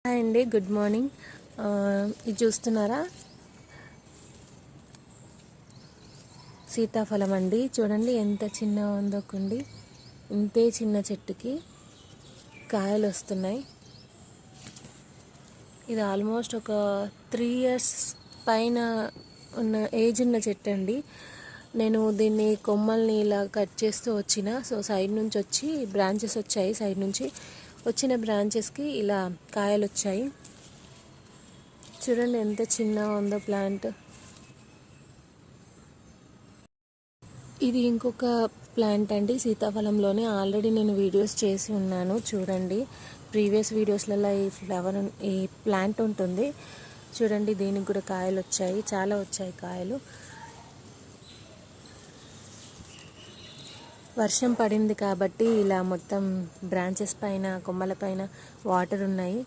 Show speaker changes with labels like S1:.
S1: Hi అండి, good morning. ఇది చూస్తున్నారా, సీతాఫలం అండి. చూడండి ఎంత చిన్న ఉందో కుండి. ఇంతే చిన్న చెట్టుకి కాయలు వస్తున్నాయి. ఇది ఆల్మోస్ట్ ఒక 3 years పైన ఉన్న ఏజ్ ఉన్న చెట్టు అండి. నేను దీన్ని కొమ్మల్ని ఇలా కట్ చేస్తూ వచ్చిన. సో సైడ్ నుంచి వచ్చి బ్రాంచెస్ వచ్చాయి. సైడ్ నుంచి వచ్చిన బ్రాంచెస్కి ఇలా కాయలు వచ్చాయి. చూడండి ఎంత చిన్నగా ఉందో ప్లాంట్. ఇది ఇంకొక ప్లాంట్ అండి, సీతాఫలంలోనే. ఆల్రెడీ నేను వీడియోస్ చేసి ఉన్నాను, చూడండి. ప్రీవియస్ వీడియోస్లలో ఈ ప్లాంట్ ఉంటుంది. చూడండి, దీనికి కూడా కాయలు వచ్చాయి, చాలా వచ్చాయి కాయలు. వర్షం పడింది కాబట్టి ఇలా మొత్తం బ్రాంచెస్ పైన, కొమ్మల పైన వాటర్ ఉన్నాయి.